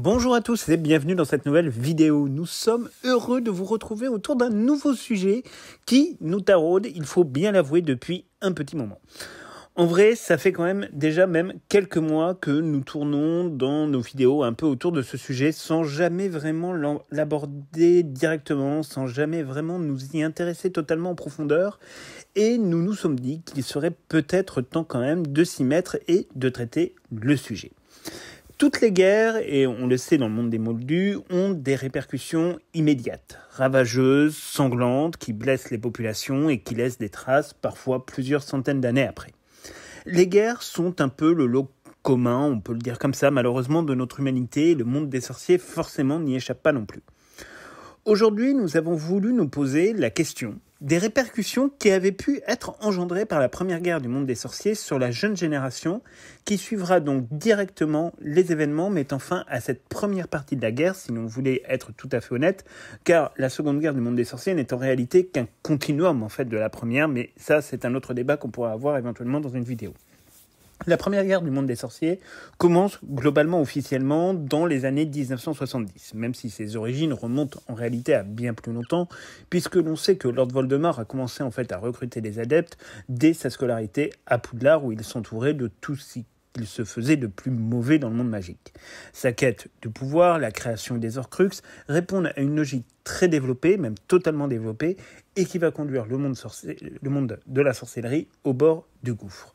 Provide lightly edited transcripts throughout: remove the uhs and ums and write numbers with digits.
Bonjour à tous et bienvenue dans cette nouvelle vidéo. Nous sommes heureux de vous retrouver autour d'un nouveau sujet qui nous taraude, il faut bien l'avouer, depuis un petit moment. En vrai, ça fait quand même déjà même quelques mois que nous tournons dans nos vidéos un peu autour de ce sujet sans jamais vraiment l'aborder directement, sans jamais vraiment nous y intéresser totalement en profondeur. Et nous nous sommes dit qu'il serait peut-être temps quand même de s'y mettre et de traiter le sujet. Toutes les guerres, et on le sait dans le monde des moldus, ont des répercussions immédiates, ravageuses, sanglantes, qui blessent les populations et qui laissent des traces parfois plusieurs centaines d'années après. Les guerres sont un peu le lot commun, on peut le dire comme ça, malheureusement, de notre humanité, et le monde des sorciers forcément n'y échappe pas non plus. Aujourd'hui, nous avons voulu nous poser la question des répercussions qui avaient pu être engendrées par la première guerre du monde des sorciers sur la jeune génération, qui suivra donc directement les événements mettant fin à cette première partie de la guerre, si l'on voulait être tout à fait honnête, car la seconde guerre du monde des sorciers n'est en réalité qu'un continuum en fait de la première, mais ça c'est un autre débat qu'on pourra avoir éventuellement dans une vidéo. La première guerre du monde des sorciers commence globalement officiellement dans les années 1970, même si ses origines remontent en réalité à bien plus longtemps, puisque l'on sait que Lord Voldemort a commencé en fait à recruter des adeptes dès sa scolarité à Poudlard, où il s'entourait de tout ce qu'il se faisait de plus mauvais dans le monde magique. Sa quête de pouvoir, la création des Horcruxes répondent à une logique très développée, même totalement développée, et qui va conduire le monde de la sorcellerie au bord du gouffre.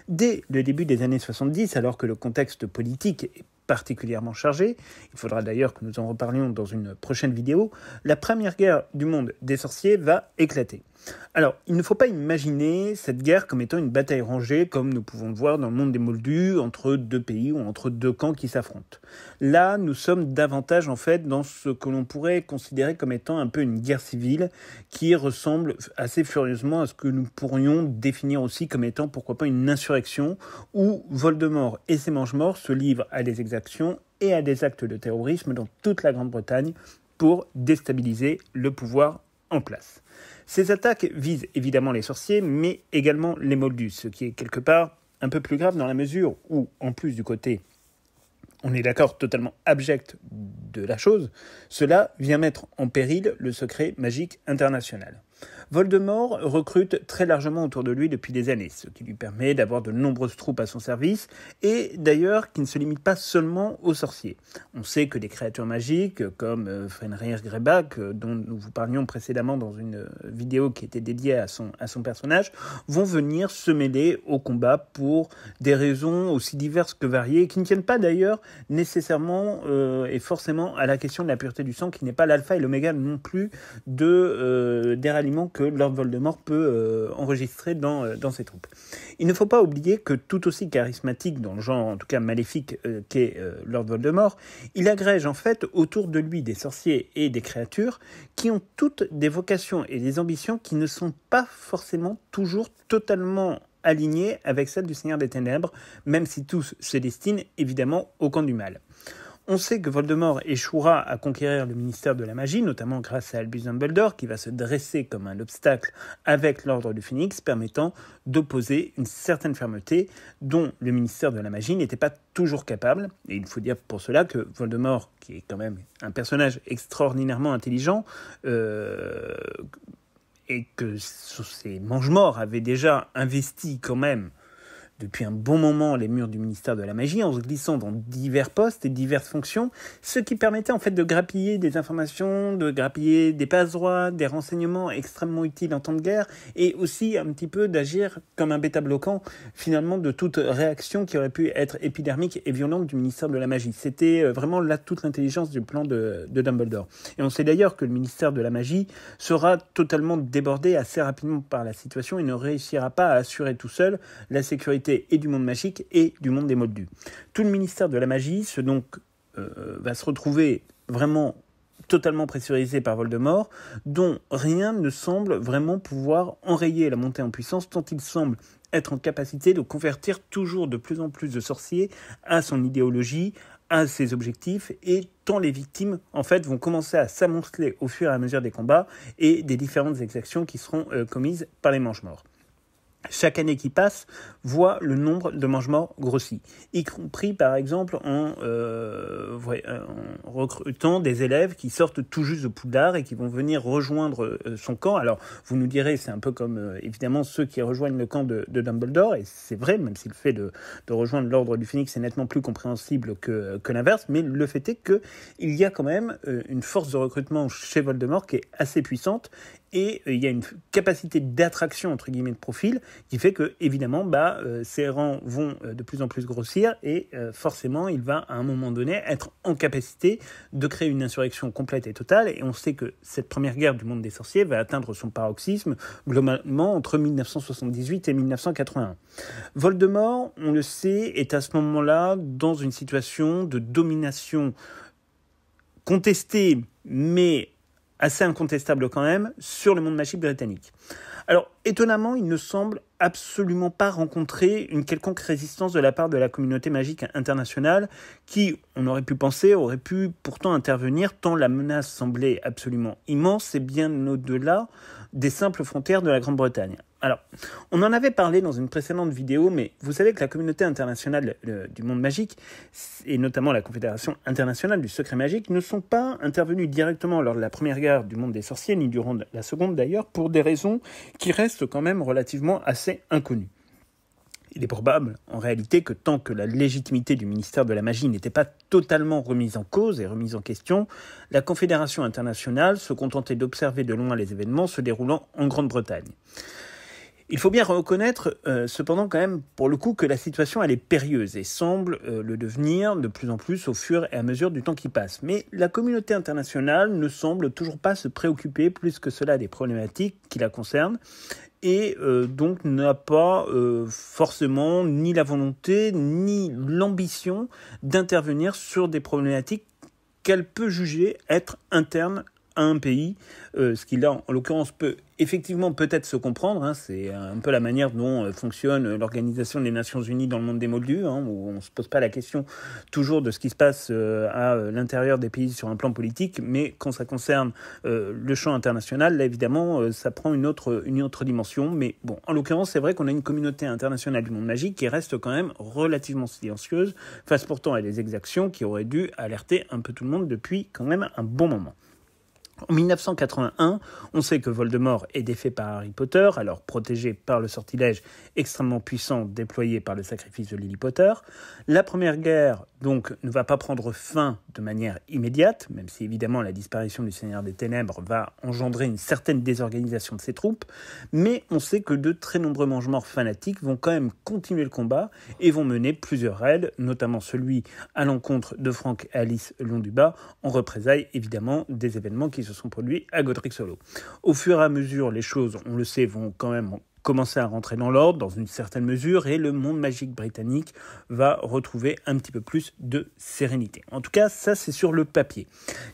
Dès le début des années 70, alors que le contexte politique est particulièrement chargé, il faudra d'ailleurs que nous en reparlions dans une prochaine vidéo, la première guerre du monde des sorciers va éclater. Alors, il ne faut pas imaginer cette guerre comme étant une bataille rangée, comme nous pouvons le voir dans le monde des moldus, entre deux pays ou entre deux camps qui s'affrontent. Là, nous sommes davantage en fait dans ce que l'on pourrait considérer comme étant un peu une guerre civile, qui ressemble assez furieusement à ce que nous pourrions définir aussi comme étant, pourquoi pas, une insurrection, où Voldemort et ses mange-morts se livrent à des exactions et à des actes de terrorisme dans toute la Grande-Bretagne pour déstabiliser le pouvoir en place. Ces attaques visent évidemment les sorciers, mais également les moldus, ce qui est quelque part un peu plus grave dans la mesure où, en plus du côté, on est d'accord, totalement abject de la chose, cela vient mettre en péril le secret magique international. Voldemort recrute très largement autour de lui depuis des années, ce qui lui permet d'avoir de nombreuses troupes à son service, et d'ailleurs qui ne se limite pas seulement aux sorciers. On sait que des créatures magiques, comme Fenrir Greyback, dont nous vous parlions précédemment dans une vidéo qui était dédiée à son personnage, vont venir se mêler au combat pour des raisons aussi diverses que variées, qui ne tiennent pas d'ailleurs nécessairement et forcément à la question de la pureté du sang, qui n'est pas l'alpha et l'oméga non plus des ralliements que Lord Voldemort peut enregistrer dans ses troupes. Il ne faut pas oublier que tout aussi charismatique dans le genre, en tout cas maléfique, qu'est Lord Voldemort, il agrège en fait autour de lui des sorciers et des créatures qui ont toutes des vocations et des ambitions qui ne sont pas forcément toujours totalement alignées avec celles du Seigneur des Ténèbres, même si tous se destinent évidemment au camp du mal. On sait que Voldemort échouera à conquérir le ministère de la magie, notamment grâce à Albus Dumbledore, qui va se dresser comme un obstacle avec l'ordre du Phénix, permettant d'opposer une certaine fermeté dont le ministère de la magie n'était pas toujours capable. Et il faut dire pour cela que Voldemort, qui est quand même un personnage extraordinairement intelligent, et que ses mange-morts avaient déjà investi quand même depuis un bon moment les murs du ministère de la magie en se glissant dans divers postes et diverses fonctions, ce qui permettait en fait de grappiller des informations, de grappiller des passe-droits, des renseignements extrêmement utiles en temps de guerre et aussi un petit peu d'agir comme un bêta-bloquant finalement de toute réaction qui aurait pu être épidermique et violente du ministère de la magie. C'était vraiment là toute l'intelligence du plan de Dumbledore. Et on sait d'ailleurs que le ministère de la magie sera totalement débordé assez rapidement par la situation et ne réussira pas à assurer tout seul la sécurité et du monde magique et du monde des moldus. Tout le ministère de la magie va se retrouver vraiment totalement pressurisé par Voldemort, dont rien ne semble vraiment pouvoir enrayer la montée en puissance, tant il semble être en capacité de convertir toujours de plus en plus de sorciers à son idéologie, à ses objectifs, et tant les victimes en fait vont commencer à s'amonceler au fur et à mesure des combats et des différentes exactions qui seront commises par les mange-morts. chaque année qui passe voit le nombre de mange-morts grossir, y compris par exemple en recrutant des élèves qui sortent tout juste de Poudlard et qui vont venir rejoindre son camp. Alors vous nous direz, c'est un peu comme évidemment ceux qui rejoignent le camp de Dumbledore, et c'est vrai, même si le fait de rejoindre l'ordre du Phénix est nettement plus compréhensible que l'inverse, mais le fait est qu'il y a quand même une force de recrutement chez Voldemort qui est assez puissante, et il y a une capacité d'attraction, entre guillemets, de profil, qui fait que, évidemment, ces rangs vont de plus en plus grossir, et forcément, il va, à un moment donné, être en capacité de créer une insurrection complète et totale, et on sait que cette première guerre du monde des sorciers va atteindre son paroxysme, globalement, entre 1978 et 1981. Voldemort, on le sait, est à ce moment-là dans une situation de domination contestée, mais assez incontestable quand même, sur le monde magique britannique. Alors, étonnamment, il ne semble absolument pas rencontrer une quelconque résistance de la part de la communauté magique internationale qui, on aurait pu penser, aurait pu pourtant intervenir tant la menace semblait absolument immense et bien au-delà des simples frontières de la Grande-Bretagne. Alors, on en avait parlé dans une précédente vidéo, mais vous savez que la communauté internationale du monde magique, et notamment la Confédération internationale du secret magique, ne sont pas intervenus directement lors de la première guerre du monde des sorciers, ni durant la seconde d'ailleurs, pour des raisons qui restent quand même relativement assez inconnues. Il est probable, en réalité, que tant que la légitimité du ministère de la Magie n'était pas totalement remise en cause et remise en question, la Confédération internationale se contentait d'observer de loin les événements se déroulant en Grande-Bretagne. Il faut bien reconnaître, cependant, quand même, pour le coup, que la situation, elle est périlleuse et semble le devenir de plus en plus au fur et à mesure du temps qui passe. Mais la communauté internationale ne semble toujours pas se préoccuper plus que cela des problématiques qui la concernent, et donc n'a pas forcément ni la volonté ni l'ambition d'intervenir sur des problématiques qu'elle peut juger être internes à un pays, ce qui là en l'occurrence peut effectivement peut-être se comprendre, hein, c'est un peu la manière dont fonctionne l'Organisation des Nations Unies dans le monde des Moldus, hein, où on ne se pose pas la question toujours de ce qui se passe à l'intérieur des pays sur un plan politique, mais quand ça concerne le champ international, là évidemment ça prend une autre dimension, mais bon, en l'occurrence c'est vrai qu'on a une communauté internationale du monde magique qui reste quand même relativement silencieuse, face pourtant à des exactions qui auraient dû alerter un peu tout le monde depuis quand même un bon moment. En 1981, on sait que Voldemort est défait par Harry Potter, alors protégé par le sortilège extrêmement puissant déployé par le sacrifice de Lily Potter. La première guerre, donc, ne va pas prendre fin de manière immédiate, même si évidemment la disparition du Seigneur des Ténèbres va engendrer une certaine désorganisation de ses troupes, mais on sait que de très nombreux mange-morts fanatiques vont quand même continuer le combat et vont mener plusieurs raids, notamment celui à l'encontre de Frank et Alice Londubat, en représailles évidemment des événements qui se sont produits à Godric Hollow. Au fur et à mesure, les choses, on le sait, vont quand même commencer à rentrer dans l'ordre, dans une certaine mesure, et le monde magique britannique va retrouver un petit peu plus de sérénité. En tout cas, ça c'est sur le papier.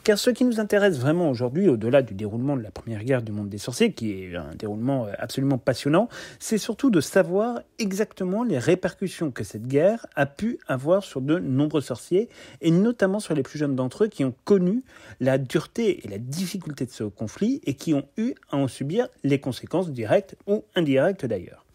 Car ce qui nous intéresse vraiment aujourd'hui, au-delà du déroulement de la première guerre du monde des sorciers, qui est un déroulement absolument passionnant, c'est surtout de savoir exactement les répercussions que cette guerre a pu avoir sur de nombreux sorciers, et notamment sur les plus jeunes d'entre eux qui ont connu la dureté et la difficulté de ce conflit, et qui ont eu à en subir les conséquences directes ou indirectes d'ailleurs.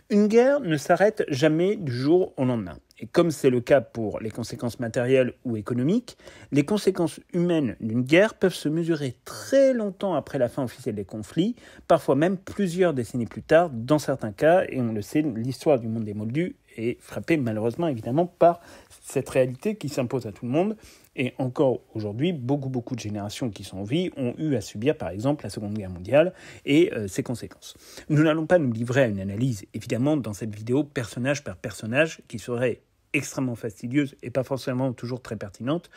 Une guerre ne s'arrête jamais du jour au lendemain. Et comme c'est le cas pour les conséquences matérielles ou économiques, les conséquences humaines d'une guerre peuvent se mesurer très longtemps après la fin officielle des conflits, parfois même plusieurs décennies plus tard dans certains cas, et on le sait, l'histoire du monde des Moldus est frappée malheureusement évidemment par cette réalité qui s'impose à tout le monde. Et encore aujourd'hui, beaucoup de générations qui sont en vie ont eu à subir, par exemple, la Seconde Guerre mondiale et ses conséquences. Nous n'allons pas nous livrer à une analyse, évidemment, dans cette vidéo, personnage par personnage, qui serait extrêmement fastidieuse et pas forcément toujours très pertinente.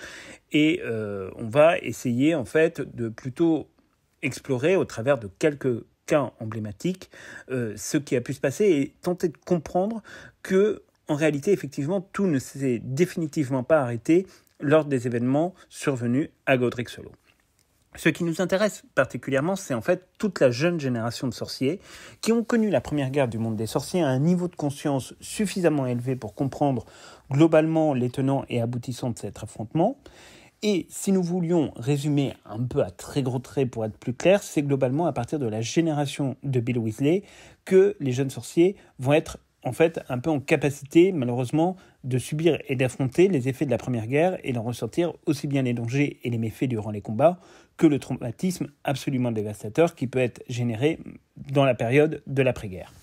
Et on va essayer, en fait, de plutôt explorer, au travers de quelques cas emblématiques, ce qui a pu se passer et tenter de comprendre que, en réalité, effectivement, tout ne s'est définitivement pas arrêté lors des événements survenus à Godric Hollow. Ce qui nous intéresse particulièrement, c'est en fait toute la jeune génération de sorciers qui ont connu la première guerre du monde des sorciers à un niveau de conscience suffisamment élevé pour comprendre globalement les tenants et aboutissants de cet affrontement, Et si nous voulions résumer un peu à très gros traits pour être plus clair, c'est globalement à partir de la génération de Bill Weasley que les jeunes sorciers vont être en fait un peu en capacité, malheureusement, de subir et d'affronter les effets de la Première Guerre et d'en ressortir aussi bien les dangers et les méfaits durant les combats que le traumatisme absolument dévastateur qui peut être généré dans la période de l'après-guerre.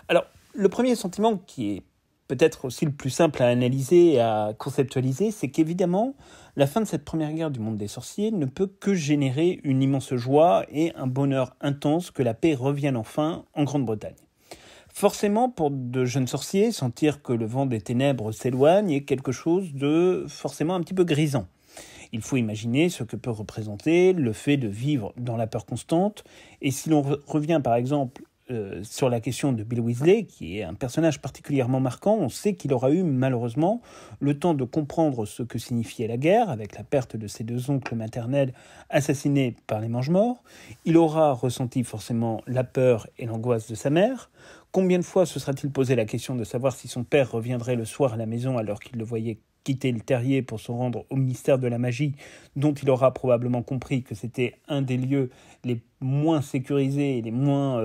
Alors, le premier sentiment qui est peut-être aussi le plus simple à analyser et à conceptualiser, c'est qu'évidemment, la fin de cette première guerre du monde des sorciers ne peut que générer une immense joie et un bonheur intense que la paix revienne enfin en Grande-Bretagne. Forcément, pour de jeunes sorciers, sentir que le vent des ténèbres s'éloigne est quelque chose de forcément un petit peu grisant. Il faut imaginer ce que peut représenter le fait de vivre dans la peur constante, et si l'on revient par exemple sur la question de Bill Weasley, qui est un personnage particulièrement marquant, on sait qu'il aura eu malheureusement le temps de comprendre ce que signifiait la guerre, avec la perte de ses 2 oncles maternels assassinés par les Mange-Morts. Il aura ressenti forcément la peur et l'angoisse de sa mère. Combien de fois se sera-t-il posé la question de savoir si son père reviendrait le soir à la maison alors qu'il le voyait quitter le terrier pour se rendre au ministère de la magie, dont il aura probablement compris que c'était un des lieux les moins sécurisés et les moins,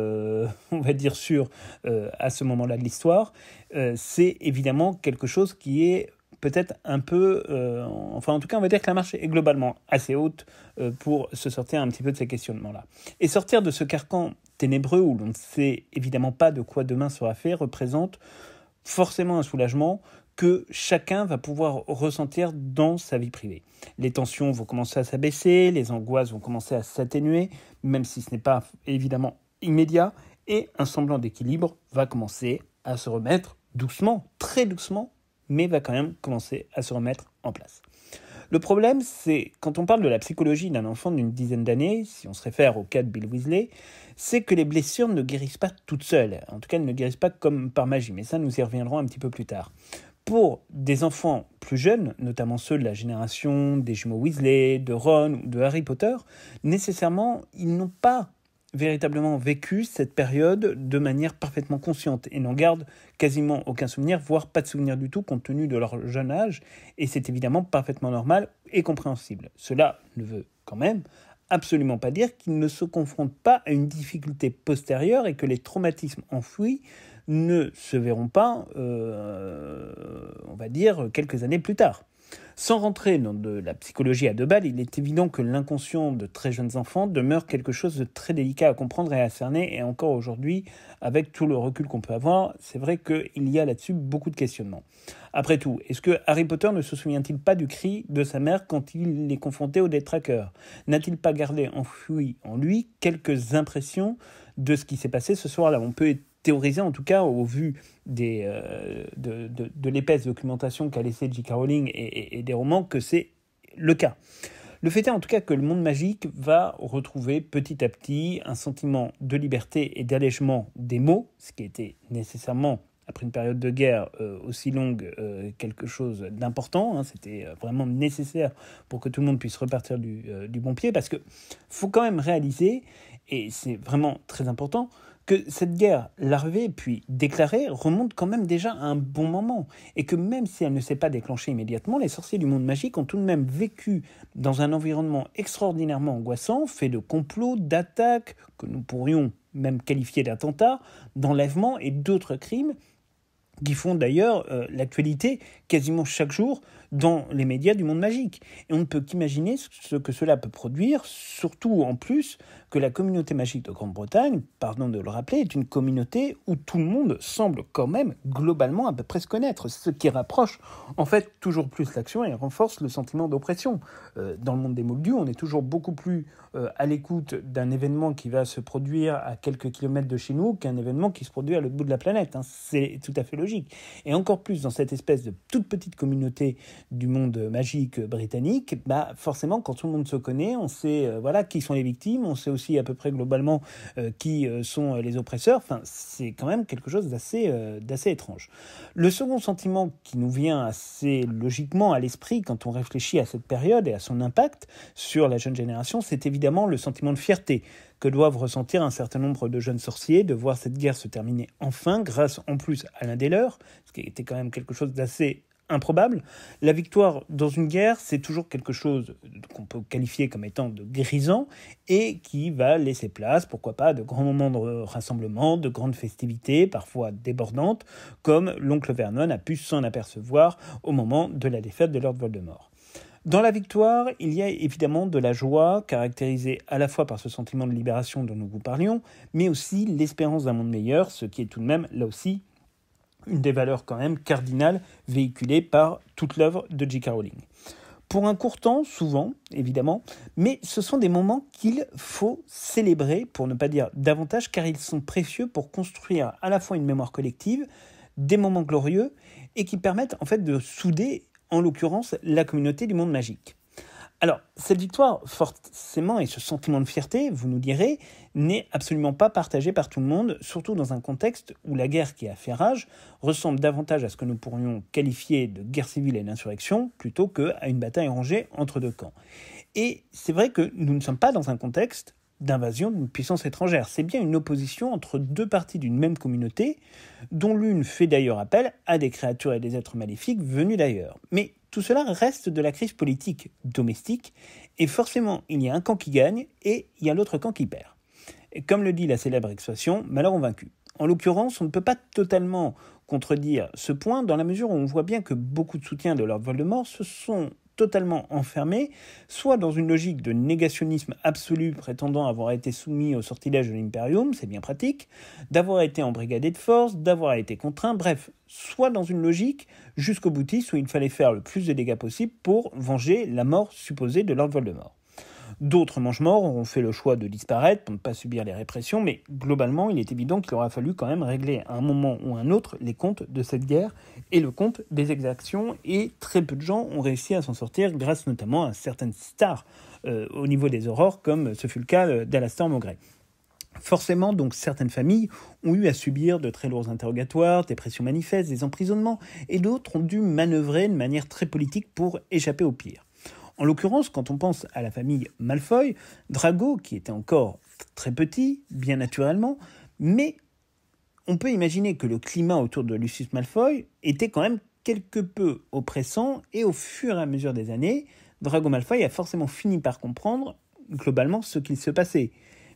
on va dire, sûrs à ce moment-là de l'histoire. C'est évidemment quelque chose qui est peut-être un peu... enfin, en tout cas, on va dire que la marche est globalement assez haute pour se sortir un petit peu de ces questionnements-là. Et sortir de ce carcan ténébreux où l'on ne sait évidemment pas de quoi demain sera fait représente forcément un soulagement que chacun va pouvoir ressentir dans sa vie privée. Les tensions vont commencer à s'abaisser, les angoisses vont commencer à s'atténuer, même si ce n'est pas évidemment immédiat, et un semblant d'équilibre va commencer à se remettre doucement, très doucement, mais va quand même commencer à se remettre en place. Le problème, c'est, quand on parle de la psychologie d'un enfant d'une dizaine d'années, si on se réfère au cas de Bill Weasley, c'est que les blessures ne guérissent pas toutes seules. En tout cas, elles ne guérissent pas comme par magie, mais ça, nous y reviendrons un petit peu plus tard. Pour des enfants plus jeunes, notamment ceux de la génération des jumeaux Weasley, de Ron ou de Harry Potter, nécessairement, ils n'ont pas véritablement vécu cette période de manière parfaitement consciente et n'en gardent quasiment aucun souvenir, voire pas de souvenir du tout compte tenu de leur jeune âge, et c'est évidemment parfaitement normal et compréhensible. Cela ne veut quand même absolument pas dire qu'ils ne se confrontent pas à une difficulté postérieure et que les traumatismes enfouis ne se verront pas, on va dire, quelques années plus tard. Sans rentrer dans de la psychologie à 2 balles, il est évident que l'inconscient de très jeunes enfants demeure quelque chose de très délicat à comprendre et à cerner, et encore aujourd'hui, avec tout le recul qu'on peut avoir, c'est vrai qu'il y a là-dessus beaucoup de questionnements. Après tout, est-ce que Harry Potter ne se souvient-il pas du cri de sa mère quand il est confronté aux détraqueurs ? N'a-t-il pas gardé enfoui en lui quelques impressions de ce qui s'est passé ce soir-là ? On peut théoriser, en tout cas, au vu de l'épaisse documentation qu'a laissé J.K. Rowling et des romans, que c'est le cas. Le fait est en tout cas que le monde magique va retrouver petit à petit un sentiment de liberté et d'allègement des mots, ce qui était nécessairement, après une période de guerre aussi longue, quelque chose d'important. C'était vraiment nécessaire pour que tout le monde puisse repartir du bon pied, parce qu'il faut quand même réaliser, et c'est vraiment très important, que cette guerre larvée puis déclarée remonte quand même déjà à un bon moment, et que même si elle ne s'est pas déclenchée immédiatement, les sorciers du monde magique ont tout de même vécu dans un environnement extraordinairement angoissant, fait de complots, d'attaques, que nous pourrions même qualifier d'attentats, d'enlèvements et d'autres crimes, qui font d'ailleurs l'actualité quasiment chaque jour dans les médias du monde magique. Et on ne peut qu'imaginer ce que cela peut produire, surtout en plus que la communauté magique de Grande-Bretagne, pardon de le rappeler, est une communauté où tout le monde semble quand même globalement à peu près se connaître, ce qui rapproche en fait toujours plus l'action et renforce le sentiment d'oppression. Dans le monde des Moldus, on est toujours beaucoup plus à l'écoute d'un événement qui va se produire à quelques kilomètres de chez nous qu'un événement qui se produit à l'autre bout de la planète. C'est tout à fait logique. Et encore plus dans cette espèce de toute petite communauté du monde magique britannique, forcément, quand tout le monde se connaît, on sait qui sont les victimes, on sait aussi à peu près globalement qui sont les oppresseurs. Enfin, c'est quand même quelque chose d'assez étrange. Le second sentiment qui nous vient assez logiquement à l'esprit quand on réfléchit à cette période et à son impact sur la jeune génération, c'est évidemment le sentiment de fierté que doivent ressentir un certain nombre de jeunes sorciers de voir cette guerre se terminer enfin, grâce en plus à l'un des leurs, ce qui était quand même quelque chose d'assez improbable. La victoire dans une guerre, c'est toujours quelque chose qu'on peut qualifier comme étant de grisant et qui va laisser place, pourquoi pas, à de grands moments de rassemblement, de grandes festivités, parfois débordantes, comme l'oncle Vernon a pu s'en apercevoir au moment de la défaite de Lord Voldemort. Dans la victoire, il y a évidemment de la joie, caractérisée à la fois par ce sentiment de libération dont nous vous parlions, mais aussi l'espérance d'un monde meilleur, ce qui est tout de même, là aussi, une des valeurs quand même cardinales véhiculées par toute l'œuvre de J.K. Rowling. Pour un court temps, souvent, évidemment, mais ce sont des moments qu'il faut célébrer, pour ne pas dire davantage, car ils sont précieux pour construire à la fois une mémoire collective, des moments glorieux, et qui permettent en fait de souder, en l'occurrence, la communauté du monde magique. Alors, cette victoire, forcément, et ce sentiment de fierté, vous nous direz, n'est absolument pas partagé par tout le monde, surtout dans un contexte où la guerre qui a fait rage ressemble davantage à ce que nous pourrions qualifier de guerre civile et d'insurrection, plutôt qu'à une bataille rangée entre deux camps. Et c'est vrai que nous ne sommes pas dans un contexte d'invasion d'une puissance étrangère. C'est bien une opposition entre deux parties d'une même communauté, dont l'une fait d'ailleurs appel à des créatures et des êtres maléfiques venus d'ailleurs. Mais tout cela reste de la crise politique domestique, et forcément il y a un camp qui gagne et il y a l'autre camp qui perd. Et comme le dit la célèbre expression, malheur aux vaincus. En l'occurrence, on ne peut pas totalement contredire ce point, dans la mesure où on voit bien que beaucoup de soutiens de Lord Voldemort se sont totalement enfermés, soit dans une logique de négationnisme absolu prétendant avoir été soumis au sortilège de l'Imperium, c'est bien pratique, d'avoir été embrigadé de force, d'avoir été contraint, bref, soit dans une logique jusqu'au boutiste où il fallait faire le plus de dégâts possible pour venger la mort supposée de Lord Voldemort. D'autres mange-morts auront fait le choix de disparaître pour ne pas subir les répressions, mais globalement, il est évident qu'il aura fallu quand même régler à un moment ou à un autre les comptes de cette guerre et le compte des exactions, et très peu de gens ont réussi à s'en sortir grâce notamment à certaines stars au niveau des aurores, comme ce fut le cas d'Alastor Mowgray. Forcément, donc, certaines familles ont eu à subir de très lourds interrogatoires, des pressions manifestes, des emprisonnements, et d'autres ont dû manœuvrer de manière très politique pour échapper au pire. En l'occurrence, quand on pense à la famille Malfoy, Drago, qui était encore très petit, bien naturellement, mais on peut imaginer que le climat autour de Lucius Malfoy était quand même quelque peu oppressant, et au fur et à mesure des années, Drago Malfoy a forcément fini par comprendre globalement ce qu'il se passait.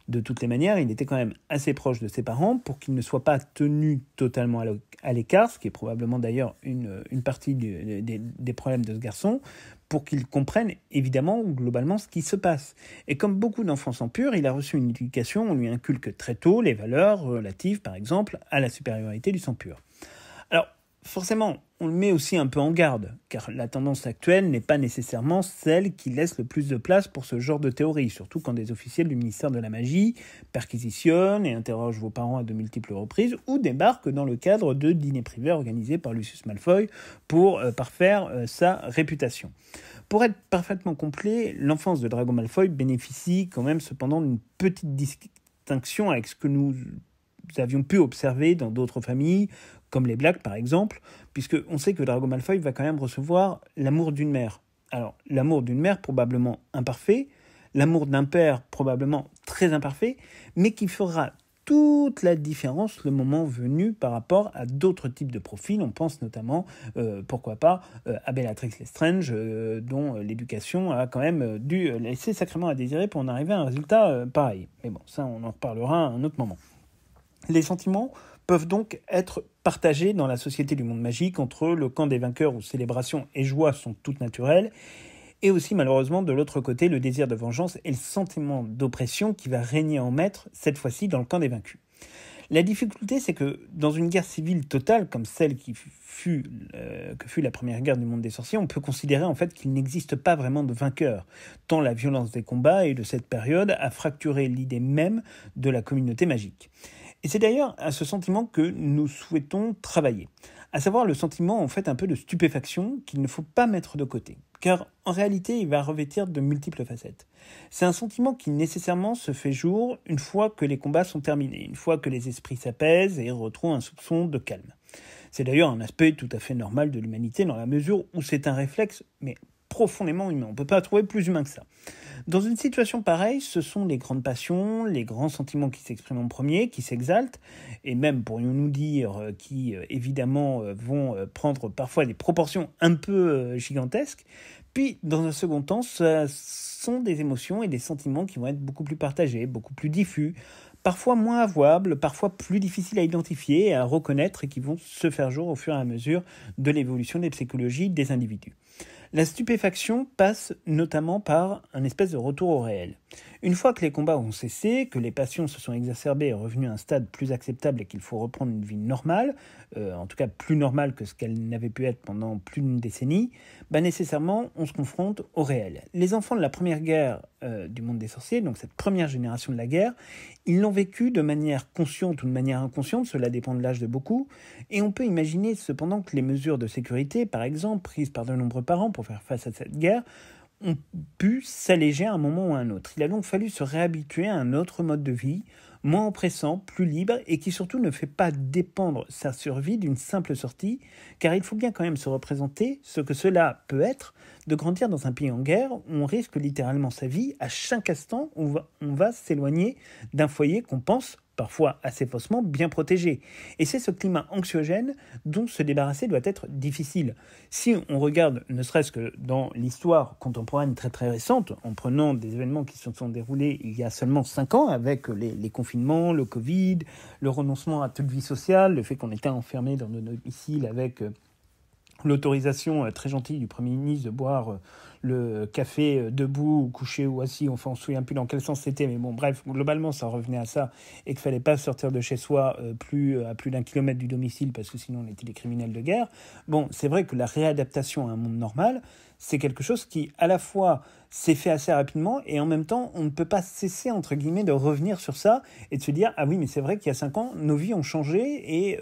De toutes les manières, il était quand même assez proche de ses parents pour qu'il ne soit pas tenu totalement à l'écart, ce qui est probablement d'ailleurs une partie des problèmes de ce garçon, pour qu'il comprenne évidemment globalement ce qui se passe. Et comme beaucoup d'enfants sans pur, il a reçu une éducation, on lui inculque très tôt les valeurs relatives par exemple à la supériorité du sang pur. Alors forcément, on le met aussi un peu en garde, car la tendance actuelle n'est pas nécessairement celle qui laisse le plus de place pour ce genre de théorie, surtout quand des officiels du ministère de la Magie perquisitionnent et interrogent vos parents à de multiples reprises, ou débarquent dans le cadre de dîners privés organisés par Lucius Malfoy pour parfaire sa réputation. Pour être parfaitement complet, l'enfance de Drago Malfoy bénéficie quand même cependant d'une petite distinction avec ce que nous avions pu observer dans d'autres familles, comme les Black par exemple, puisqu'on sait que Drago Malfoy va quand même recevoir l'amour d'une mère. Alors, l'amour d'une mère probablement imparfait, l'amour d'un père probablement très imparfait, mais qui fera toute la différence le moment venu par rapport à d'autres types de profils. On pense notamment, pourquoi pas, à Bellatrix Lestrange, dont l'éducation a quand même dû laisser sacrément à désirer pour en arriver à un résultat pareil. Mais bon, ça on en reparlera à un autre moment. Les sentiments peuvent donc être partagés dans la société du monde magique entre le camp des vainqueurs où célébration et joie sont toutes naturelles, et aussi malheureusement de l'autre côté le désir de vengeance et le sentiment d'oppression qui va régner en maître, cette fois-ci dans le camp des vaincus. La difficulté, c'est que dans une guerre civile totale comme celle que fut la première guerre du monde des sorciers, on peut considérer en fait qu'il n'existe pas vraiment de vainqueur, tant la violence des combats et de cette période a fracturé l'idée même de la communauté magique. Et c'est d'ailleurs à ce sentiment que nous souhaitons travailler, à savoir le sentiment en fait un peu de stupéfaction qu'il ne faut pas mettre de côté, car en réalité il va revêtir de multiples facettes. C'est un sentiment qui nécessairement se fait jour une fois que les combats sont terminés, une fois que les esprits s'apaisent et retrouvent un soupçon de calme. C'est d'ailleurs un aspect tout à fait normal de l'humanité dans la mesure où c'est un réflexe, mais profondément humain. On ne peut pas trouver plus humain que ça. Dans une situation pareille, ce sont les grandes passions, les grands sentiments qui s'expriment en premier, qui s'exaltent, et même, pourrions-nous dire, qui évidemment vont prendre parfois des proportions un peu gigantesques. Puis, dans un second temps, ce sont des émotions et des sentiments qui vont être beaucoup plus partagés, beaucoup plus diffus, parfois moins avouables, parfois plus difficiles à identifier et à reconnaître et qui vont se faire jour au fur et à mesure de l'évolution des psychologies des individus. La stupéfaction passe notamment par un espèce de retour au réel. Une fois que les combats ont cessé, que les passions se sont exacerbées et revenues à un stade plus acceptable et qu'il faut reprendre une vie normale, en tout cas plus normale que ce qu'elle n'avait pu être pendant plus d'une décennie, nécessairement on se confronte au réel. Les enfants de la première guerre du monde des sorciers, donc cette première génération de la guerre, ils l'ont vécu de manière consciente ou de manière inconsciente, cela dépend de l'âge de beaucoup, et on peut imaginer cependant que les mesures de sécurité, par exemple, prises par de nombreux parents pour faire face à cette guerre, ont pu s'alléger à un moment ou à un autre. Il a donc fallu se réhabituer à un autre mode de vie, moins oppressant, plus libre, et qui surtout ne fait pas dépendre sa survie d'une simple sortie, car il faut bien quand même se représenter ce que cela peut être de grandir dans un pays en guerre où on risque littéralement sa vie à chaque instant où on va s'éloigner d'un foyer qu'on pense parfois assez faussement bien protégé. Et c'est ce climat anxiogène dont se débarrasser doit être difficile. Si on regarde, ne serait-ce que dans l'histoire contemporaine très très récente, en prenant des événements qui se sont déroulés il y a seulement 5 ans, avec les confinements, le Covid, le renoncement à toute vie sociale, le fait qu'on était enfermé dans nos domiciles avec l'autorisation très gentille du Premier ministre de boire le café debout ou couché ou assis, enfin on ne se souvient plus dans quel sens c'était, mais bon bref, globalement ça revenait à ça, et qu'il ne fallait pas sortir de chez soi à plus d'1 kilomètre du domicile parce que sinon on était des criminels de guerre. Bon, c'est vrai que la réadaptation à un monde normal, c'est quelque chose qui à la fois s'est fait assez rapidement et en même temps on ne peut pas cesser entre guillemets de revenir sur ça et de se dire ah oui mais c'est vrai qu'il y a 5 ans nos vies ont changé et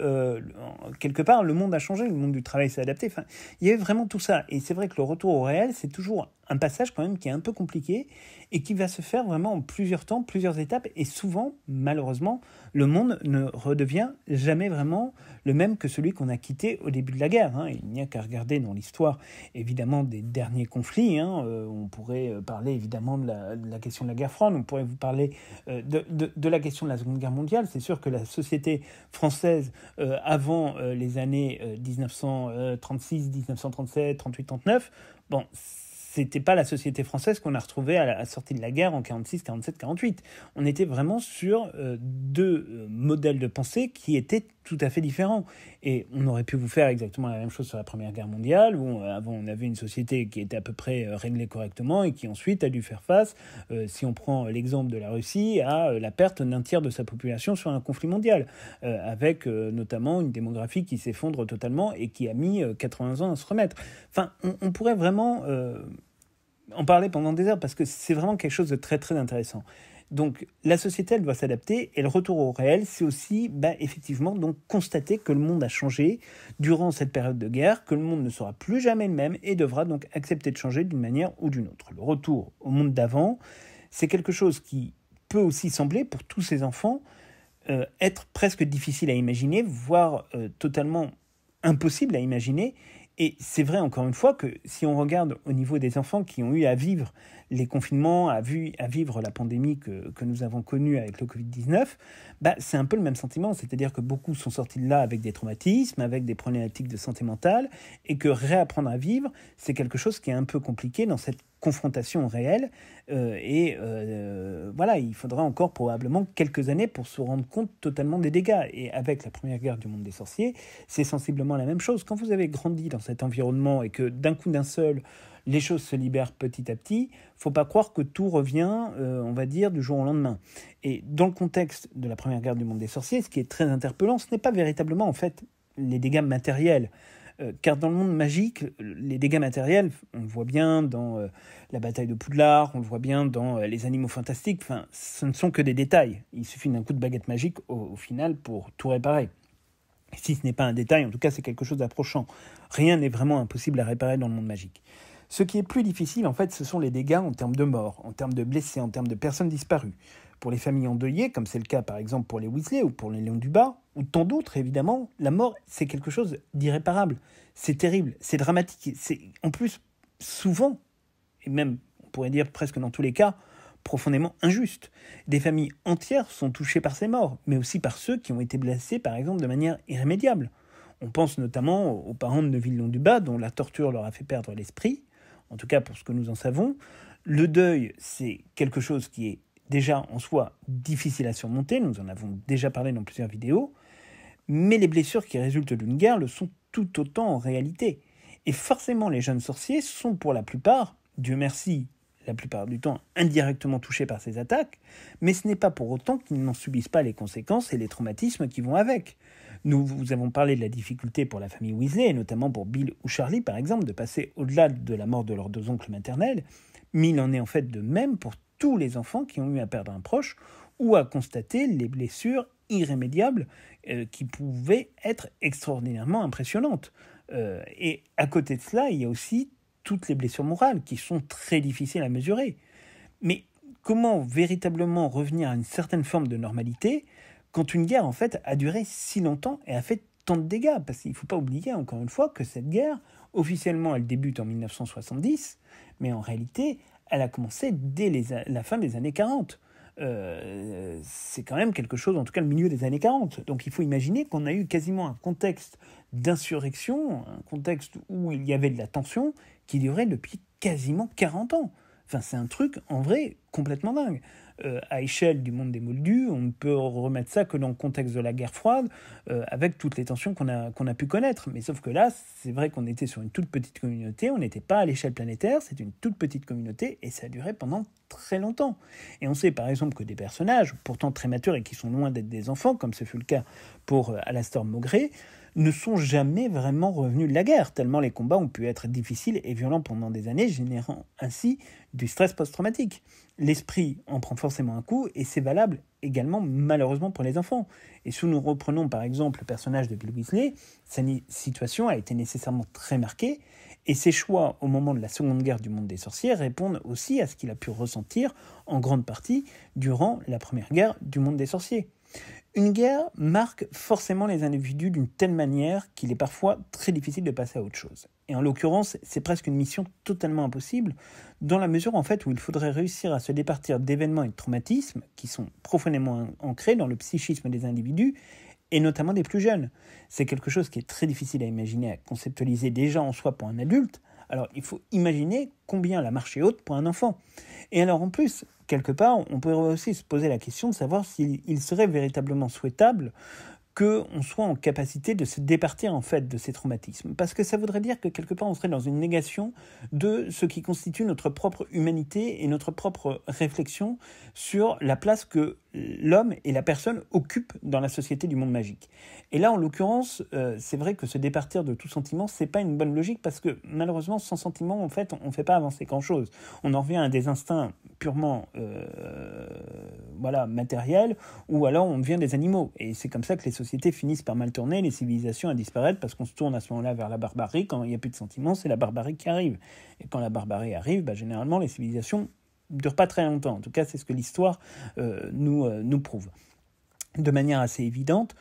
quelque part le monde a changé, le monde du travail s'est adapté, enfin il y avait vraiment tout ça et c'est vrai que le retour au réel c'est toujours un passage quand même qui est un peu compliqué et qui va se faire vraiment en plusieurs temps, plusieurs étapes et souvent malheureusement le monde ne redevient jamais vraiment le même que celui qu'on a quitté au début de la guerre. Il n'y a qu'à regarder dans l'histoire évidemment des derniers conflits. On pourrait parler évidemment de la question de la guerre froide, on pourrait vous parler de la question de la Seconde Guerre mondiale. C'est sûr que la société française avant les années 1936, 1937, 38, 39, bon, c'était pas la société française qu'on a retrouvée à la sortie de la guerre en 46, 47, 48. On était vraiment sur deux modèles de pensée qui étaient tout à fait différents. Et on aurait pu vous faire exactement la même chose sur la Première Guerre mondiale, où avant on avait une société qui était à peu près réglée correctement et qui ensuite a dû faire face, si on prend l'exemple de la Russie, à la perte d'un tiers de sa population sur un conflit mondial, avec notamment une démographie qui s'effondre totalement et qui a mis 80 ans à se remettre. Enfin, on pourrait vraiment en parler pendant des heures parce que c'est vraiment quelque chose de très très intéressant. Donc la société elle doit s'adapter et le retour au réel c'est aussi effectivement donc constater que le monde a changé durant cette période de guerre, que le monde ne sera plus jamais le même et devra donc accepter de changer d'une manière ou d'une autre. Le retour au monde d'avant c'est quelque chose qui peut aussi sembler pour tous ces enfants être presque difficile à imaginer, voire totalement impossible à imaginer. Et c'est vrai, encore une fois, que si on regarde au niveau des enfants qui ont eu à vivre les confinements, à vivre la pandémie que nous avons connue avec le Covid-19, c'est un peu le même sentiment. C'est-à-dire que beaucoup sont sortis de là avec des traumatismes, avec des problématiques de santé mentale, et que réapprendre à vivre, c'est quelque chose qui est un peu compliqué dans cette confrontation réelle. Voilà, il faudra encore probablement quelques années pour se rendre compte totalement des dégâts. Et avec la Première Guerre du monde des sorciers, c'est sensiblement la même chose. Quand vous avez grandi dans cet environnement et que d'un coup d'un seul, les choses se libèrent petit à petit, faut pas croire que tout revient, on va dire, du jour au lendemain. Et dans le contexte de la Première Guerre du monde des sorciers, ce qui est très interpellant, ce n'est pas véritablement en fait les dégâts matériels. Car dans le monde magique, les dégâts matériels, on le voit bien dans la bataille de Poudlard, on le voit bien dans les animaux fantastiques, enfin, ce ne sont que des détails. Il suffit d'un coup de baguette magique au final pour tout réparer. Si ce n'est pas un détail, en tout cas c'est quelque chose d'approchant. Rien n'est vraiment impossible à réparer dans le monde magique. Ce qui est plus difficile, en fait, ce sont les dégâts en termes de morts, en termes de blessés, en termes de personnes disparues. Pour les familles endeuillées, comme c'est le cas par exemple pour les Weasley ou pour les Léon du Bas, ou tant d'autres évidemment, la mort c'est quelque chose d'irréparable. C'est terrible, c'est dramatique. En plus, souvent, et même on pourrait dire presque dans tous les cas, profondément injuste. Des familles entières sont touchées par ces morts, mais aussi par ceux qui ont été blessés, par exemple, de manière irrémédiable. On pense notamment aux parents de Neuville-Londubat, dont la torture leur a fait perdre l'esprit, en tout cas pour ce que nous en savons. Le deuil, c'est quelque chose qui est déjà en soi difficile à surmonter, nous en avons déjà parlé dans plusieurs vidéos, mais les blessures qui résultent d'une guerre le sont tout autant en réalité. Et forcément, les jeunes sorciers sont pour la plupart, Dieu merci, la plupart du temps indirectement touchés par ces attaques, mais ce n'est pas pour autant qu'ils n'en subissent pas les conséquences et les traumatismes qui vont avec. Nous vous avons parlé de la difficulté pour la famille Weasley, et notamment pour Bill ou Charlie par exemple, de passer au-delà de la mort de leurs deux oncles maternels, mais il en est en fait de même pour tous les enfants qui ont eu à perdre un proche ou à constater les blessures irrémédiables qui pouvaient être extraordinairement impressionnantes. Et à côté de cela, il y a aussi toutes les blessures morales qui sont très difficiles à mesurer. Mais comment véritablement revenir à une certaine forme de normalité quand une guerre en fait a duré si longtemps et a fait tant de dégâts? Parce qu'il ne faut pas oublier encore une fois que cette guerre, officiellement elle débute en 1970, mais en réalité elle a commencé dès la fin des années 40. C'est quand même quelque chose, en tout cas le milieu des années 40. Donc il faut imaginer qu'on a eu quasiment un contexte d'insurrection, un contexte où il y avait de la tension qui durait depuis quasiment 40 ans. Enfin, c'est un truc, en vrai, complètement dingue. À échelle du monde des Moldus, on ne peut remettre ça que dans le contexte de la guerre froide, avec toutes les tensions qu'on a pu connaître. Mais sauf que là, c'est vrai qu'on était sur une toute petite communauté, on n'était pas à l'échelle planétaire, c'est une toute petite communauté, et ça a duré pendant très longtemps. Et on sait par exemple que des personnages, pourtant très matures et qui sont loin d'être des enfants, comme ce fut le cas pour Alastor Maugré, ne sont jamais vraiment revenus de la guerre, tellement les combats ont pu être difficiles et violents pendant des années, générant ainsi du stress post-traumatique. L'esprit en prend forcément un coup, et c'est valable également malheureusement pour les enfants. Et si nous reprenons par exemple le personnage de Bill Weasley, sa situation a été nécessairement très marquée, et ses choix au moment de la Seconde Guerre du monde des sorciers répondent aussi à ce qu'il a pu ressentir en grande partie durant la Première Guerre du monde des sorciers. Une guerre marque forcément les individus d'une telle manière qu'il est parfois très difficile de passer à autre chose. Et en l'occurrence, c'est presque une mission totalement impossible, dans la mesure en fait où il faudrait réussir à se départir d'événements et de traumatismes qui sont profondément ancrés dans le psychisme des individus, et notamment des plus jeunes. C'est quelque chose qui est très difficile à imaginer, à conceptualiser déjà en soi pour un adulte. Alors il faut imaginer combien la marche est haute pour un enfant. Et alors en plus, quelque part, on pourrait aussi se poser la question de savoir s'il serait véritablement souhaitable qu'on soit en capacité de se départir en fait de ces traumatismes. Parce que ça voudrait dire que quelque part on serait dans une négation de ce qui constitue notre propre humanité et notre propre réflexion sur la place que l'homme et la personne occupent dans la société du monde magique. Et là, en l'occurrence, c'est vrai que se départir de tout sentiment, c'est pas une bonne logique parce que malheureusement, sans sentiment, en fait, on fait pas avancer grand-chose. On en revient à des instincts purement matériels, ou alors on devient des animaux. Et c'est comme ça que les sociétés finissent par mal tourner, les civilisations à disparaître, parce qu'on se tourne à ce moment-là vers la barbarie. Quand il n'y a plus de sentiments, c'est la barbarie qui arrive. Et quand la barbarie arrive, généralement, les civilisations ne durent pas très longtemps. En tout cas, c'est ce que l'histoire nous prouve. De manière assez évidente,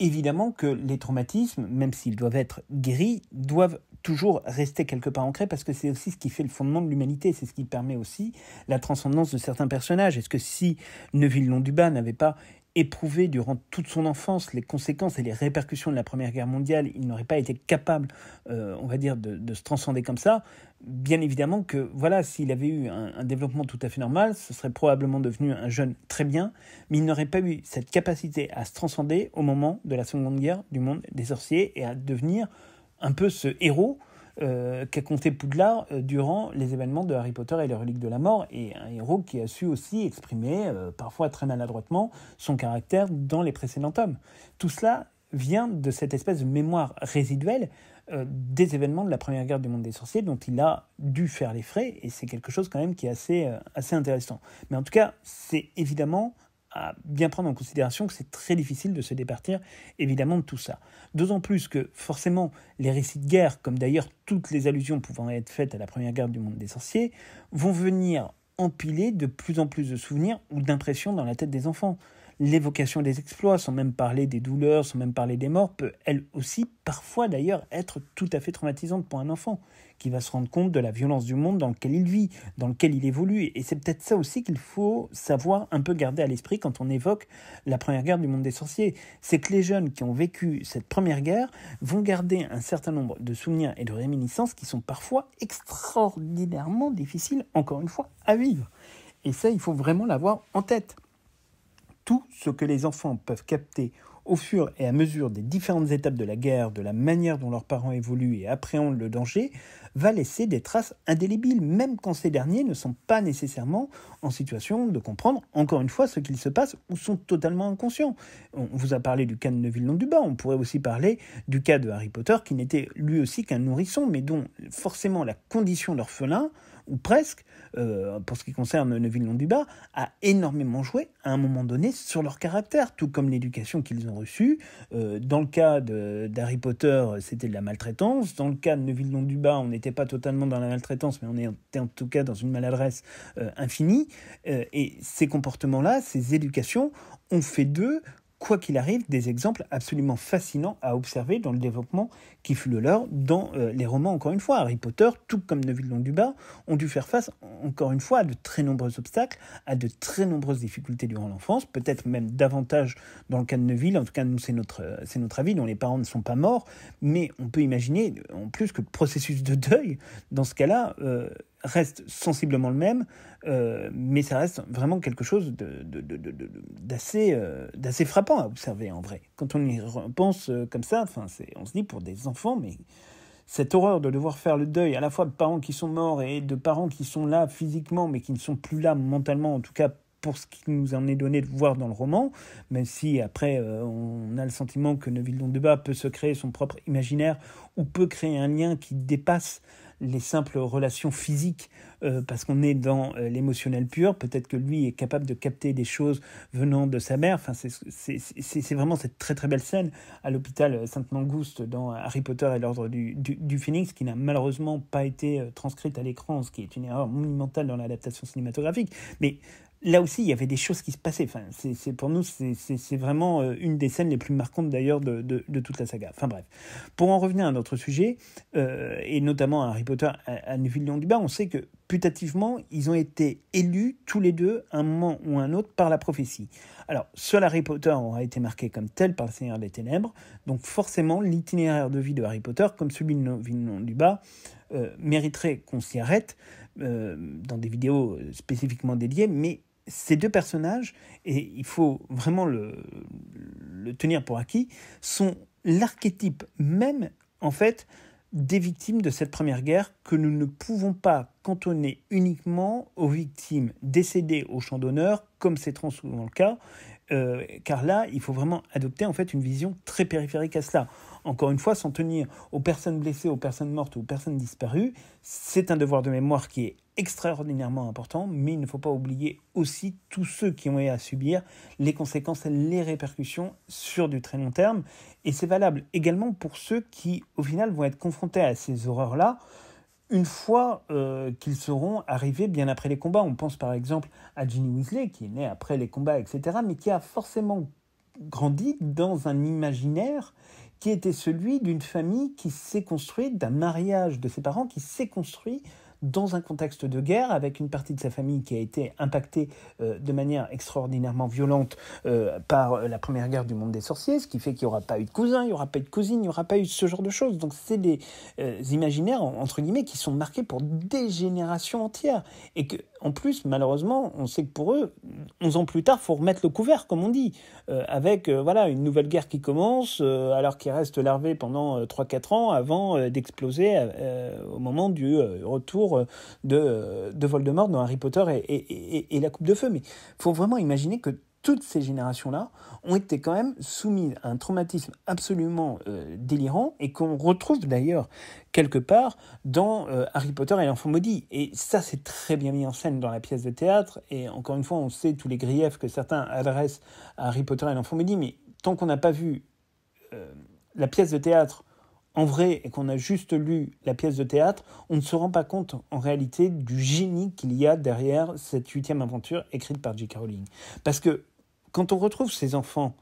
évidemment que les traumatismes, même s'ils doivent être guéris, doivent toujours rester quelque part ancrés, parce que c'est aussi ce qui fait le fondement de l'humanité, c'est ce qui permet aussi la transcendance de certains personnages. Est-ce que si Neuville-Londubat n'avait pas éprouvé durant toute son enfance les conséquences et les répercussions de la Première Guerre mondiale, il n'aurait pas été capable, on va dire, de se transcender comme ça. Bien évidemment que, voilà, s'il avait eu un développement tout à fait normal, ce serait probablement devenu un jeune très bien, mais il n'aurait pas eu cette capacité à se transcender au moment de la Seconde Guerre du monde des sorciers et à devenir un peu ce héros qu'a compté Poudlard durant les événements de Harry Potter et les Reliques de la Mort, et un héros qui a su aussi exprimer, parfois très maladroitement, son caractère dans les précédents tomes. Tout cela vient de cette espèce de mémoire résiduelle des événements de la Première Guerre du monde des sorciers dont il a dû faire les frais, et c'est quelque chose quand même qui est assez intéressant. Mais en tout cas, c'est évidemment à bien prendre en considération que c'est très difficile de se départir évidemment de tout ça. D'autant plus que forcément les récits de guerre, comme d'ailleurs toutes les allusions pouvant être faites à la Première Guerre du monde des sorciers, vont venir empiler de plus en plus de souvenirs ou d'impressions dans la tête des enfants. L'évocation des exploits, sans même parler des douleurs, sans même parler des morts, peut elle aussi parfois d'ailleurs être tout à fait traumatisante pour un enfant, qui va se rendre compte de la violence du monde dans lequel il vit, dans lequel il évolue. Et c'est peut-être ça aussi qu'il faut savoir un peu garder à l'esprit quand on évoque la première guerre du monde des sorciers. C'est que les jeunes qui ont vécu cette première guerre vont garder un certain nombre de souvenirs et de réminiscences qui sont parfois extraordinairement difficiles, encore une fois, à vivre. Et ça, il faut vraiment l'avoir en tête. Tout ce que les enfants peuvent capter au fur et à mesure des différentes étapes de la guerre, de la manière dont leurs parents évoluent et appréhendent le danger, va laisser des traces indélébiles, même quand ces derniers ne sont pas nécessairement en situation de comprendre, encore une fois, ce qu'il se passe ou sont totalement inconscients. On vous a parlé du cas de Neuville-Londubat, on pourrait aussi parler du cas de Harry Potter, qui n'était lui aussi qu'un nourrisson, mais dont forcément la condition d'orphelin, ou presque, pour ce qui concerne Neuville-Londubat, a énormément joué à un moment donné sur leur caractère, tout comme l'éducation qu'ils ont reçue. Dans le cas d'Harry Potter, c'était de la maltraitance. Dans le cas de Neuville-Londubat, on n'était pas totalement dans la maltraitance, mais on était en tout cas dans une maladresse infinie. Et ces comportements-là, ces éducations, ont fait d'eux, quoi qu'il arrive, des exemples absolument fascinants à observer dans le développement qui fut le leur dans les romans. Encore une fois, Harry Potter, tout comme Neuville-Londubat, ont dû faire face, encore une fois, à de très nombreux obstacles, à de très nombreuses difficultés durant l'enfance, peut-être même davantage dans le cas de Neuville. En tout cas, nous, c'est notre avis, dont les parents ne sont pas morts, mais on peut imaginer, en plus, que le processus de deuil, dans ce cas-là, reste sensiblement le même, mais ça reste vraiment quelque chose d'assez frappant à observer en vrai. Quand on y pense comme ça, on se dit pour des enfants, mais cette horreur de devoir faire le deuil à la fois de parents qui sont morts et de parents qui sont là physiquement, mais qui ne sont plus là mentalement, en tout cas pour ce qui nous en est donné de voir dans le roman, même si après on a le sentiment que Neuville-Londubat peut se créer son propre imaginaire ou peut créer un lien qui dépasse les simples relations physiques, parce qu'on est dans l'émotionnel pur. Peut-être que lui est capable de capter des choses venant de sa mère. C'est vraiment cette très très belle scène à l'hôpital Sainte-Mangouste dans Harry Potter et l'Ordre du Phénix, qui n'a malheureusement pas été transcrite à l'écran, ce qui est une erreur monumentale dans l'adaptation cinématographique. Mais là aussi, il y avait des choses qui se passaient. Pour nous, c'est vraiment une des scènes les plus marquantes d'ailleurs de toute la saga. Enfin bref. Pour en revenir à notre sujet, et notamment à Harry Potter, à Neuville-Londubat, on sait que putativement, ils ont été élus tous les deux, à un moment ou à un autre, par la prophétie. Alors, seul Harry Potter aura été marqué comme tel par le Seigneur des Ténèbres, donc forcément, l'itinéraire de vie de Harry Potter, comme celui de Neuville-Londubat, mériterait qu'on s'y arrête dans des vidéos spécifiquement dédiées, mais ces deux personnages, et il faut vraiment le tenir pour acquis, sont l'archétype même, en fait, des victimes de cette première guerre, que nous ne pouvons pas cantonner uniquement aux victimes décédées au champ d'honneur, comme c'est trop souvent le cas, car là, il faut vraiment adopter en fait une vision très périphérique à cela. Encore une fois, s'en tenir aux personnes blessées, aux personnes mortes, aux personnes disparues, c'est un devoir de mémoire qui est extraordinairement important, mais il ne faut pas oublier aussi tous ceux qui ont eu à subir les conséquences, les répercussions sur du très long terme. Et c'est valable également pour ceux qui, au final, vont être confrontés à ces horreurs-là une fois qu'ils seront arrivés bien après les combats. On pense par exemple à Ginny Weasley, qui est née après les combats, etc., mais qui a forcément grandi dans un imaginaire qui était celui d'une famille qui s'est construite, d'un mariage de ses parents qui s'est construit dans un contexte de guerre, avec une partie de sa famille qui a été impactée de manière extraordinairement violente par la première guerre du monde des sorciers, ce qui fait qu'il n'y aura pas eu de cousins, il n'y aura pas eu de cousines, il n'y aura pas eu ce genre de choses. Donc c'est des imaginaires, entre guillemets, qui sont marqués pour des générations entières. Et que, en plus, malheureusement, on sait que pour eux, 11 ans plus tard, il faut remettre le couvert, comme on dit, avec une nouvelle guerre qui commence, alors qu'il reste larvé pendant 3-4 ans avant d'exploser au moment du retour de Voldemort dans Harry Potter et la Coupe de Feu. Mais il faut vraiment imaginer que toutes ces générations-là ont été quand même soumises à un traumatisme absolument délirant, et qu'on retrouve d'ailleurs quelque part dans Harry Potter et l'Enfant Maudit. Et ça, c'est très bien mis en scène dans la pièce de théâtre, et encore une fois, on sait tous les griefs que certains adressent à Harry Potter et l'Enfant Maudit, mais tant qu'on n'a pas vu la pièce de théâtre en vrai, et qu'on a juste lu la pièce de théâtre, on ne se rend pas compte en réalité du génie qu'il y a derrière cette 8e aventure écrite par J.K. Rowling. Parce que quand on retrouve ces enfants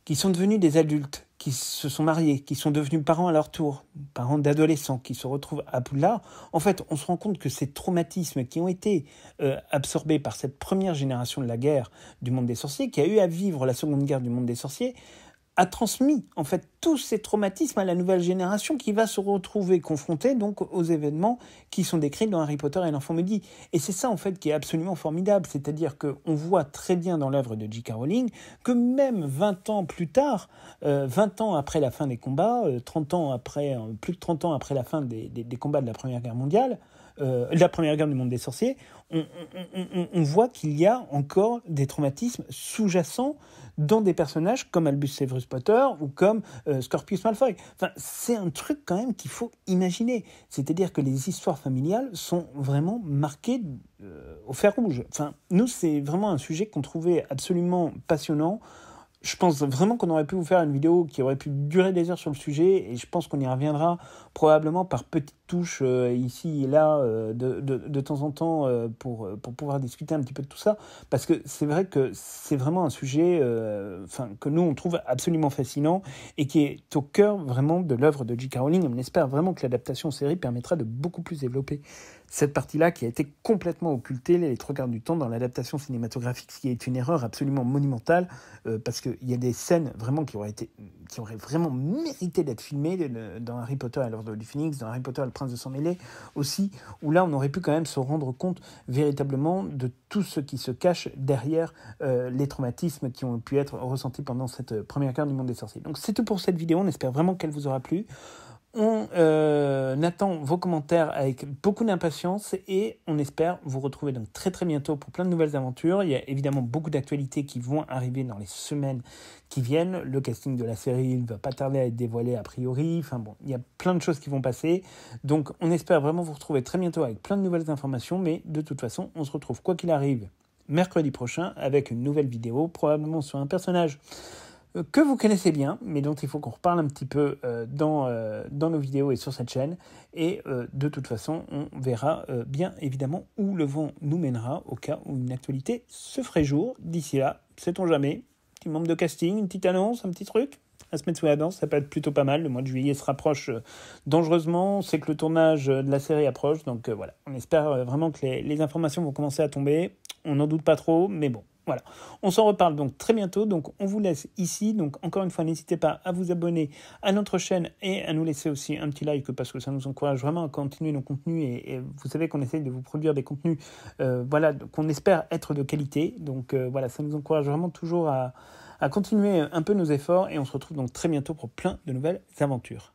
qui sont devenus des adultes, qui se sont mariés, qui sont devenus parents à leur tour, parents d'adolescents, qui se retrouvent à Poudlard, en fait, on se rend compte que ces traumatismes qui ont été absorbés par cette première génération de la guerre du monde des sorciers, qui a eu à vivre la seconde guerre du monde des sorciers, a transmis en fait tous ces traumatismes à la nouvelle génération qui va se retrouver confrontée donc aux événements qui sont décrits dans Harry Potter et l'Enfant maudit. Et c'est ça en fait qui est absolument formidable, c'est-à-dire qu'on voit très bien dans l'œuvre de J.K. Rowling que même 20 ans plus tard, 20 ans après la fin des combats, 30 ans après, plus de 30 ans après la fin des combats de la Première Guerre mondiale, la Première Guerre du monde des sorciers, on voit qu'il y a encore des traumatismes sous-jacents dans des personnages comme Albus Severus Potter ou comme Scorpius Malfoy. Enfin, c'est un truc quand même qu'il faut imaginer. C'est-à-dire que les histoires familiales sont vraiment marquées au fer rouge. Enfin, nous, c'est vraiment un sujet qu'on trouvait absolument passionnant. Je pense vraiment qu'on aurait pu vous faire une vidéo qui aurait pu durer des heures sur le sujet et je pense qu'on y reviendra probablement par petites touches ici et là de temps en temps pour pouvoir discuter un petit peu de tout ça parce que c'est vrai que c'est vraiment un sujet que nous on trouve absolument fascinant et qui est au cœur vraiment de l'œuvre de J.K. Rowling. On espère vraiment que l'adaptation en série permettra de beaucoup plus développer cette partie-là qui a été complètement occultée les trois quarts du temps dans l'adaptation cinématographique, ce qui est une erreur absolument monumentale parce qu'il y a des scènes vraiment qui auraient vraiment mérité d'être filmées dans Harry Potter et l'Ordre du Phénix, dans Harry Potter et le Prince de Sang-Mêlé aussi, où là on aurait pu quand même se rendre compte véritablement de tout ce qui se cache derrière les traumatismes qui ont pu être ressentis pendant cette première guerre du monde des sorciers. Donc c'est tout pour cette vidéo, on espère vraiment qu'elle vous aura plu. On attend vos commentaires avec beaucoup d'impatience et on espère vous retrouver donc très très bientôt pour plein de nouvelles aventures. Il y a évidemment beaucoup d'actualités qui vont arriver dans les semaines qui viennent. Le casting de la série ne va pas tarder à être dévoilé a priori. Enfin bon, il y a plein de choses qui vont passer. Donc on espère vraiment vous retrouver très bientôt avec plein de nouvelles informations. Mais de toute façon, on se retrouve quoi qu'il arrive mercredi prochain avec une nouvelle vidéo, probablement sur un personnage que vous connaissez bien, mais dont il faut qu'on reparle un petit peu dans nos vidéos et sur cette chaîne. Et de toute façon, on verra bien évidemment où le vent nous mènera au cas où une actualité se ferait jour. D'ici là, sait-on jamais, petit membre de casting, une petite annonce, un petit truc à se mettre sous la dent, ça peut être plutôt pas mal. Le mois de juillet se rapproche dangereusement, c'est que le tournage de la série approche, donc voilà. On espère vraiment que les informations vont commencer à tomber, on n'en doute pas trop, mais bon. Voilà, on s'en reparle donc très bientôt, donc on vous laisse ici, donc encore une fois n'hésitez pas à vous abonner à notre chaîne et à nous laisser aussi un petit like parce que ça nous encourage vraiment à continuer nos contenus et vous savez qu'on essaye de vous produire des contenus qu'on espère être de qualité, donc voilà, ça nous encourage vraiment toujours à continuer un peu nos efforts et on se retrouve donc très bientôt pour plein de nouvelles aventures.